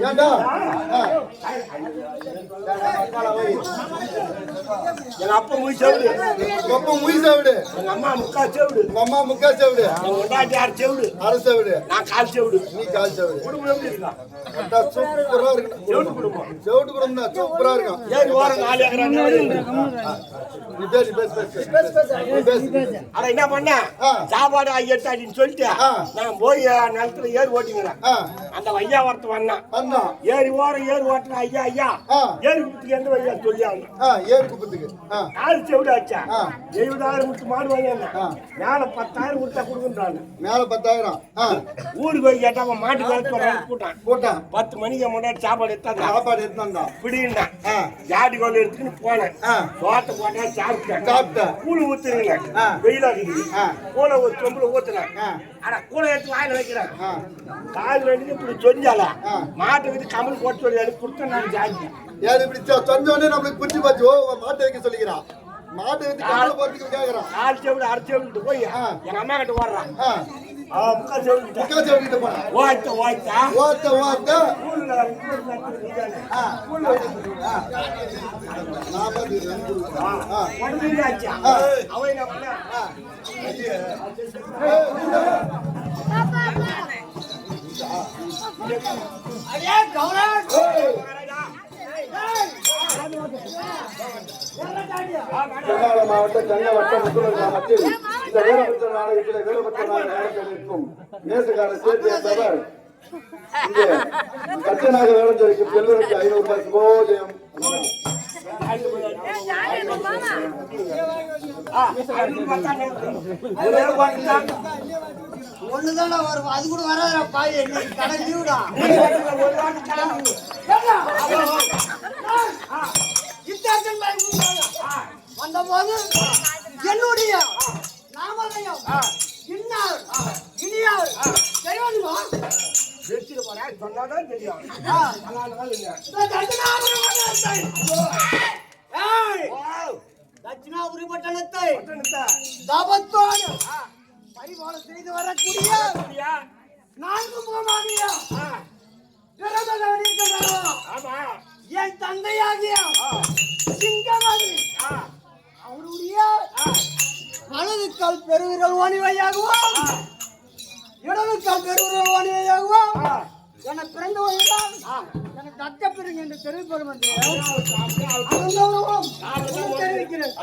ஏண்டா எங்க அப்பா முய் செவிடு, அப்பா முய் செவிடு, எங்க அம்மா முக்கா செவிடு, உங்க அம்மா முக்கா செவிடு, எங்க ஒண்டாட்டி ஆறு செவிடு, அரை செவிடு, நான் கால் செவிடு, நீ கால் செவிடு. குடும்பம் எப்படி இருக்கா? சூப்பரா இருக்கு. செவிட்டு குடும்பம், செவிட்டு குடும்பம் சூப்பரா இருக்கும். ஏன் ஓரம் நாலு ஏக்கராங்க நீ பேசி பேசி அட என்ன பண்ண சாப்பாடு ஐயட்டு அப்படின்னு சொல்லிட்டு நான் போய் நிலத்துல ஏறு ஓட்டிங்கிறேன். அந்த ஐயா ஒருத்த வந்தான் ஏறி ஓரம் ஏறு ஓட்டுறேன். ஐயா ஐயா ஏறு குப்பத்துக்கு எந்த ஐயா சொல்லி ஏறு குப்பத்துக்கு ஆறு செவிடு ஆச்சா 70,000 கொடுத்து மாடு வாங்கி மேல 10,000 கொடுத்தா கொடுக்குறாங்க. மேல 10,000 ஊருக்கு போய் கேட்டா மாட்டு கூட்டான் கூட்டான் 10 மணிக்கு முன்னாடி சாப்பாடு எடுத்தாங்க பிடினா ஜாடி கோல் எடுத்துன்னு போனேன். தோட்ட போட்டா சாப்பிட்டேன். கூழ் ஊத்துறீங்க வெயிலா இருக்குது. கூழ ஒரு சொம்புல ஊத்துனேன். ஆனா கூழ எடுத்து வாயில வைக்கிறேன். கால் வேண்டிய இப்படி சொஞ்சால மாட்டுக்கு கமல் போட்டு சொல்லி எனக்கு கொடுத்த நான் ஜாதி யாரு இப்படி சொன்னோடனே நம்மளுக்கு புரிஞ்சு போச்சு. ஓ மாட்டை வைக்க சொல்லிக்கிறான். மாட்டை வச்சு கமல் போறதுக்கு கேக்குறான். ஆள் செவிடு அரை செவிட்டு போய் எங்க அம்மா கிட்ட ஓடுறான். முக்கா செவிட்டு போனா ஓட்ட ஓட்ட ஓட்ட ஓட்ட அவன் என்ன பண்ண மாவட்ட கங்கவட்ட முத்துலர் கிராமத்தில் இந்த வீரபத்திர நாடகத்திலே வீரபத்திர நாடகம் இருக்கும் நேசக்கார சேர்த்து என்பவர் இங்கே கச்சனாக வேடம் தெரிவிக்கும் செல்வருக்கு 500 ரூபாய் சுபோஜயம். ஒண்ணுதானே வரும், அது கூட வராதா பாய், கடை லீவுடா. வந்த போது என்னுடைய நாமதயம் இன்னார் இனியார் தெய்வமா சொன்னாதான் தெரியும். தட்சிணாபுரி பட்டணத்தை தபத்தோடு பரிபாலம் செய்து வரக்கூடிய 4 முகமாகிய என் தந்தையாகிய சிங்கமதி அவருடைய வலது கால் பெருவிரல் வாணிவையாகவும் இடது கால் பெருவிரல் வாணிவையாகவும் என பிறந்து வந்தால் எனக்கு அக்க பெருங்க என்று தெரிவிப்பது வந்து தெரிவிக்கிறேன்.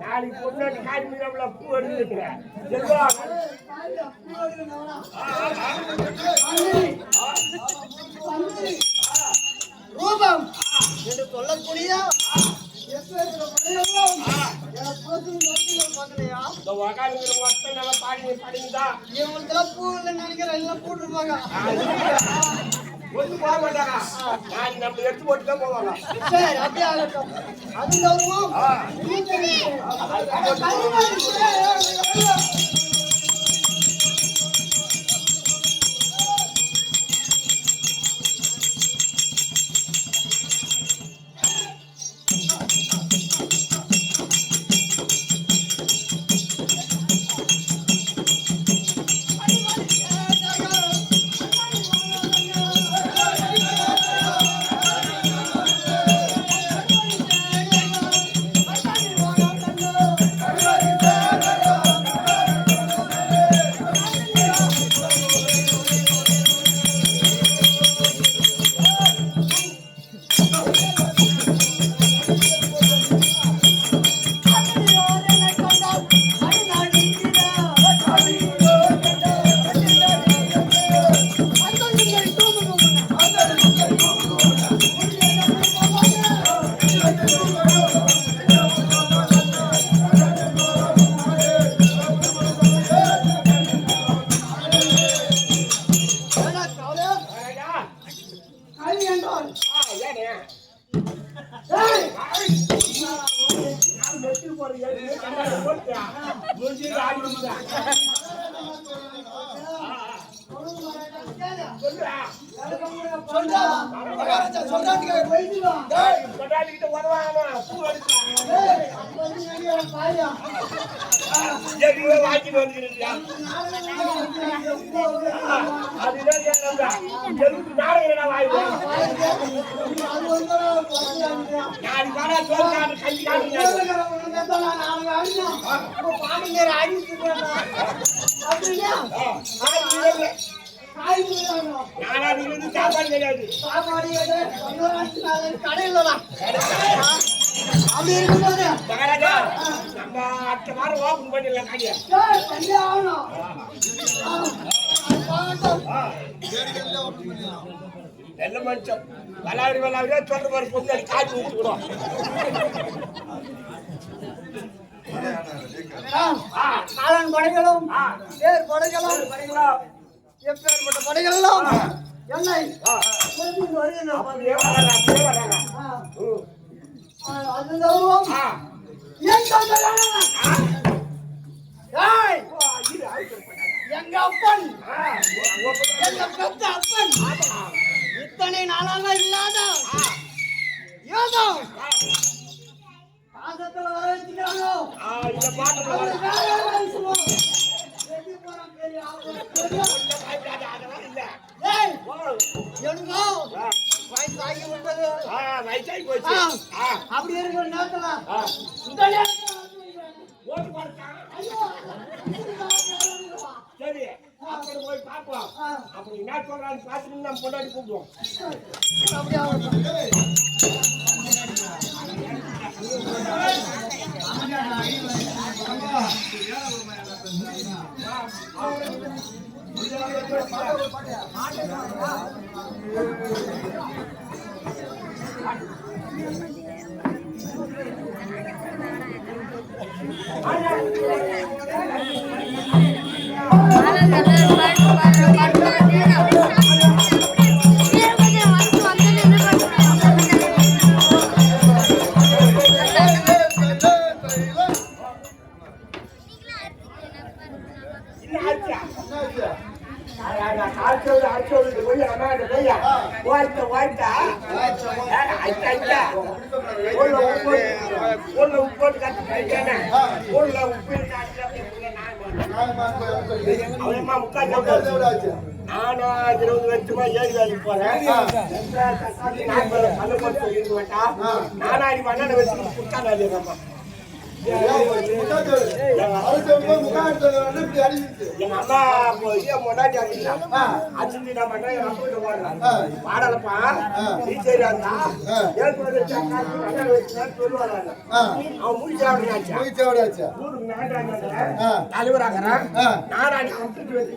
நாளைக்கு பொண்ணு காய் மீறவுல பூ எடுத்துக்கிறேன். ரூபம் என்று சொல்லக்கூடிய இவங்களுக்கெல்லாம் பூ இல்லை நினைக்கிறேன், எல்லாம் போட்டுருப்பாங்க. நம்ம எடுத்து போட்டு தான் போவாங்க. சரி, அப்படியே ஆகட்டும். அது கௌரவம். சொல்றா மகாராஜா சொல்றாங்க போயிடுவா கொண்டாடிக்கிட்டு வருவாங்க பூ அடிச்சு அப்ப நீங்க பாயா எதுவே வாங்கிட்டு வந்துக்கிறீங்க அதுதான் கேட்கறா எதுக்கு நாடகம் வாய்ப்பு அது வந்து நாளைக்கு வாடா சோறு கஞ்சி காட்டுங்க நானா நீங்க சாப்பாடு கிடையாது மகாராஜா நம்ம அடுத்த வாரம் ஓபன் பண்ணிடலாம் கடையை நல்ல மனுஷன் விளாடி சொல்ற மாதிரி பொண்ணு காய்ச்சி ஊற்றுக்கிறோம் காளான் படைகளும் தேர் படைகளும் எப்பேற்பட்ட படைகளும் என்னை அது தருவோம் எங்க அப்பன் எங்க பெத்த அப்பன் இத்தனை நாளாக இல்லாத ஏதோ பாசத்துல வர வச்சுக்கிறானோ இந்த பாட்டு வயசாகி போச்சு அப்படி இருக்கிற நேரத்துல ஓட்டு போட்டான் சரி அப்படி போய் பார்ப்போம் அப்படி என்ன சொல்றான்னு பார்த்துட்டு நம்ம கொண்டாடி கூப்பிடுவோம் நானும் 20 வருஷமா ஏறி வேலைக்கு போறேன் நானாடி மண்ணை வச்சு குடுத்தா எங்க அம்மா முன்னாடி அடிச்சுட்டு நான் பண்ண என் அப்பா போடுறேன் பாடலப்பா டீச்சர் இருந்தா சொல்லுவாங்க அவன் முடிச்சாச்சு தலைவராகிறான் நானாடி கம்ப்யூட்டர் வச்சு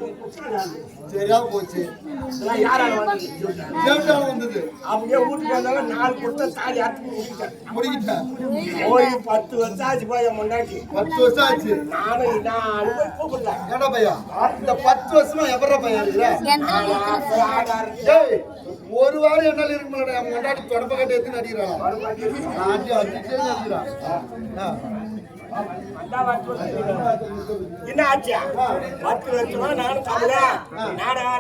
சரியா போச்சு யாரால வந்தது அப்படியே வீட்டுக்கு வந்தாலும் 4 கொடுத்த தாலி அறுத்து முடிக்கிட்டேன் போய் 10 வருஷம் ஆச்சு போய் முன்னாடி 10 வருஷம் ஆச்சு நானும் நான் போய் கூப்பிடல ஏடா பையா இந்த 10 வருஷமா எவரா பையா ஒரு வாரம் என்னால இருக்க முடியல என் முன்னாடி தொடப்ப கட்டி எடுத்து நடிக்கிறான் என்ன ஆச்சு 10 வருஷமா நானும் தமிழா நாடகம்